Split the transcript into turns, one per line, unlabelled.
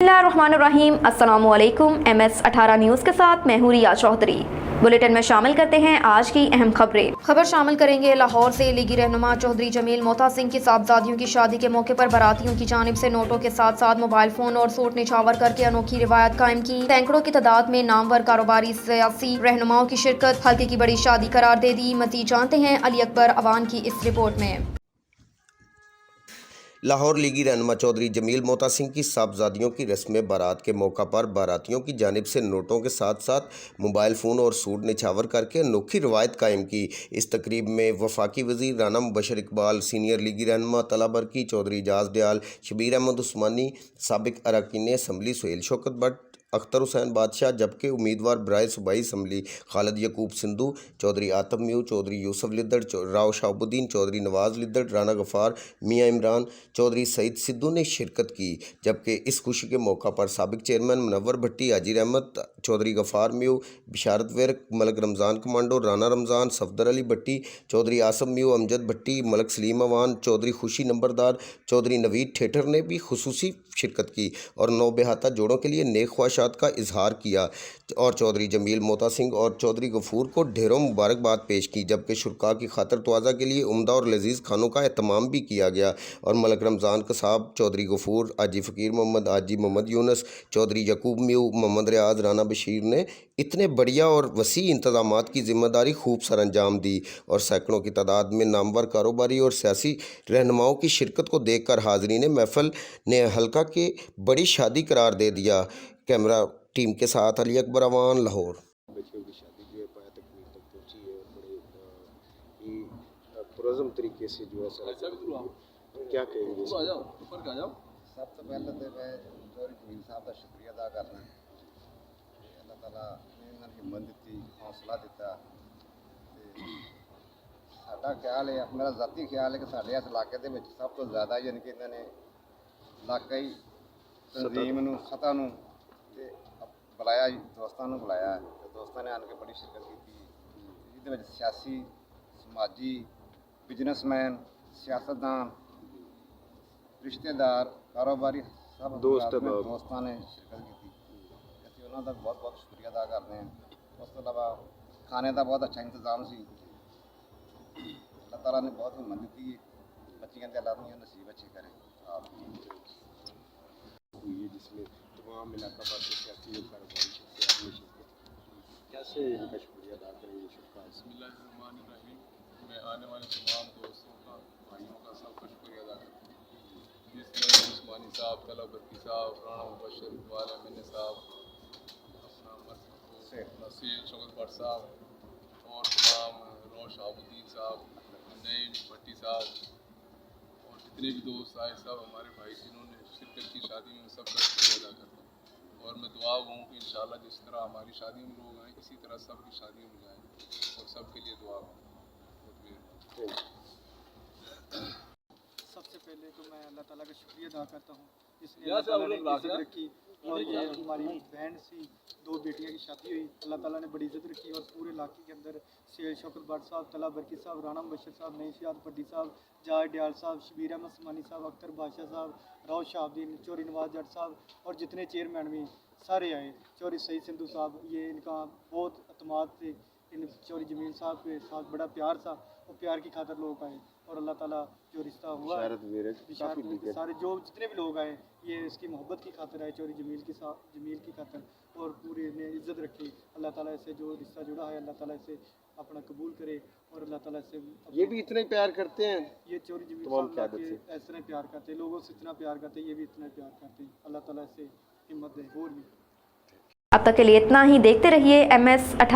बिस्मिल्लाहिर्रहमानिर्रहीम। अस्सलामुअलैकुम। MS18 news के साथ मैं हूं रिया चौधरी। बुलेटिन में शामिल करते हैं आज की अहम खबरें। खबर शामिल करेंगे लाहौर से लीगी रहनुमा चौधरी जमील मोता सिंह की साहबजादियों की शादी के मौके पर बारातियों की जानिब से नोटों के साथ साथ मोबाइल फोन और सूट निछावर करके अनोखी रिवायत कायम की। सैकड़ों की तादाद में नामवर कारोबारी सियासी रहनुमाओं की शिरकत हल्के की बड़ी शादी करार दे दी। मज़ीद जानते हैं अली अकबर अवान की इस रिपोर्ट में।
लाहौर लीगी रहनुमा चौधरी जमील मोता सिंह की साहबजादियों की रस्म बारात के मौका पर बारातियों की जानिब से नोटों के साथ साथ मोबाइल फ़ोन और सूट निछावर करके अनोखी रवायत कायम की। इस तकरीब में वफाकी वज़ीर राना मुबशर इकबाल, सीनियर लीगी रहनुमा तला बरकी, चौधरी एजाज दयाल, शबीर अहमद उस्मानी, साबिक अरकान असम्बली सुहेल शौकत भट्ट, अख्तर हुसैन बादशाह, जबकि उम्मीदवार बराए सूबाई असम्बली खालिद यकूब सिंधु, चौधरी आतम म्यू, चौधरी यूसुफ लिद्दड़, राव शाहबुद्दीन, चौधरी नवाज लिद्दड़, राना गफ़ार, मियाँ इमरान, चौधरी सईद सिद्धू ने शिरकत की। जबकि इस खुशी के मौका पर साबिक चेयरमैन मुनव्वर भट्टी, हाजी रहमत, चौधरी गफ़ार म्यू, बिशारत विर्क, मलक रमज़ान कमांडो, राना रमज़ान, सफदर अली भट्टी, चौधरी आसम म्यू, अमजद भट्टी, मलक सलीम अवान, चौधरी खुशी नंबरदार, चौधरी नवीद ठेठर ने भी खुसूसी शिरकत की और नौ बेहाता जोड़ों के लिए नेक ख्वाहिशात का इजहार किया और चौधरी जमील मोता सिंह और चौधरी गफूर को ढेरों मुबारकबाद पेश की। जबकि शुरका की खातर तवाज़ा के लिए उम्दा और लजीज़ खानों का एहतमाम भी किया गया और मलक रमज़ान का साहब, चौधरी गफूर, हाजी फ़कीर मोहम्मद, हाजी मोहम्मद यूनस, चौधरी यकूब म्यू, मोहम्मद रियाज, राना बशीर ने इतने बढ़िया और वसी इंतज़ामात की ज़िम्मेदारी खूब सर अंजाम दी और सैकड़ों की तादाद में नामवर कारोबारी और सियासी रहनुमाओं की शिरकत को देख कर हाज़रीन महफल ने हल्का के बड़ी शादी करार दे दिया। कैमरा टीम के साथ अली अकबर अवान, लाहौर।
बच्चियों की शादी जो है पाया तकमील तक पहुंची है और बड़े ही पुरज़म तरीके से जो है क्या कहेंगे
सब तो पहले तो मैं चौधरी जमील साहब का शुक्रिया अदा करना। अल्लाह ताला ने इन्होंने हिम्मत दी, हौसला दिता। साडा ख्याल है, मेरा ज़ाती ख्याल है कि साढ़े इस इलाके के सब तो ज़्यादा यानी कि इन्होंने इलाकाई तंजीम नूं सतह नूं बुलाया, दोस्तों ने बुलाया तो दोस्तों ने आके बड़ी शिरकत की जिहदे विच सियासी, समाजी, बिजनेसमैन, सियासतदान, रिश्तेदार, कारोबारी सब दोस्तों ने शिरकत की। ਅਸੀਂ ਉਹਨਾਂ ਦਾ ਬਹੁਤ ਬਹੁਤ ਸ਼ੁਕਰੀਆ ਅਦਾ ਕਰਦੇ ਹਾਂ। ਉਸ ਤੋਂ ਇਲਾਵਾ ਖਾਣੇ ਦਾ ਬਹੁਤ ਅੱਛਾ ਇੰਤਜ਼ਾਮ ਸੀ। ਅੱਲਾਹ ਤਾਲਾ ਨੇ ਬਹੁਤ ਹਿੰਮਤ ਦਿੱਤੀ ਹੈ। ਬੱਚੀਆਂ ਦੇ ਅੱਲਾਹ ਦੀਆਂ ਨਸੀਬ अच्छे करे।
हुई है जिसमें तमाम इलाका भर के सियासी और कारोबारी शख्सियात ने शिरकत की। कैसे इनका शुक्रिया अदा करेंगे?
बिस्मिल्लाहिर्रहमानिर्रहीम। मैं आने वाले तमाम दोस्तों का, भाइयों का, सबका शुक्रिया अदा करता हूँ, जिसमें उस्मानी साहब, तला बरकी साहब, राना मुबशर इकबाल एमएनए साहब, नसीर शौकत भट्ट साहब और तमाम राव शाहबुद्दीन साहब, नईम भट्टी साहब और जितने भी दोस्त आए सब हमारे भाई जिन्होंने शिरकत की शादी में, सबका शुक्रिया अदा करता हूँ और मैं दुआ हूँ कि इंशाअल्लाह जिस तरह हमारी शादी में लोग आएँ इसी तरह सबकी शादी में जाएँ और सबके लिए दुआ हूँ।
सबसे पहले तो मैं अल्लाह ताला का शुक्रिया अदा करता हूँ जिसने अल्लाह ताला ने इज़्ज़त रखी और ये हमारी बहन सी, दो बेटियाँ की शादी हुई। अल्लाह ताला ने बड़ी इज़्ज़त रखी और पूरे इलाके के अंदर सुहेल शौकत भट्ट साहब, तला बरकी साहब, राना मुबशर साहब, नईम भट्टी साहब, जाज दयाल साहब, शबीर अहमद उस्मानी साहब, अख्तर बादशाह साहब, राव शाहबुद्दीन, चौधरी नवाज जट साहब और जितने चेयरमैन भी सारे आए, चौधरी सईद सिंधु साहब, ये इनका बहुत अतमाद थे। इन चौधरी जमील साहब के साथ बड़ा प्यार था और प्यार की खातर लोग आए और अल्लाह ताला जो रिश्ता हुआ सारे जो जितने भी लोग आए ये इसकी मोहब्बत की खातिर आए, चौधरी जमील की खातिर और पूरी ने इज़्ज़त रखी। अल्लाह ताला इससे जो रिश्ता जुड़ा है अल्लाह ताला इसे अपना कबूल करे और अल्लाह ताला से
ये भी इतना ही प्यार करते हैं।
ये चौधरी जमील साहब इस तरह प्यार करते हैं, लोगों से इतना प्यार करते हैं, ये भी इतना प्यार करते हैं। अल्लाह ताला से हिम्मत दे और भी।
अब तक के लिए इतना ही। देखते रहिए MS18।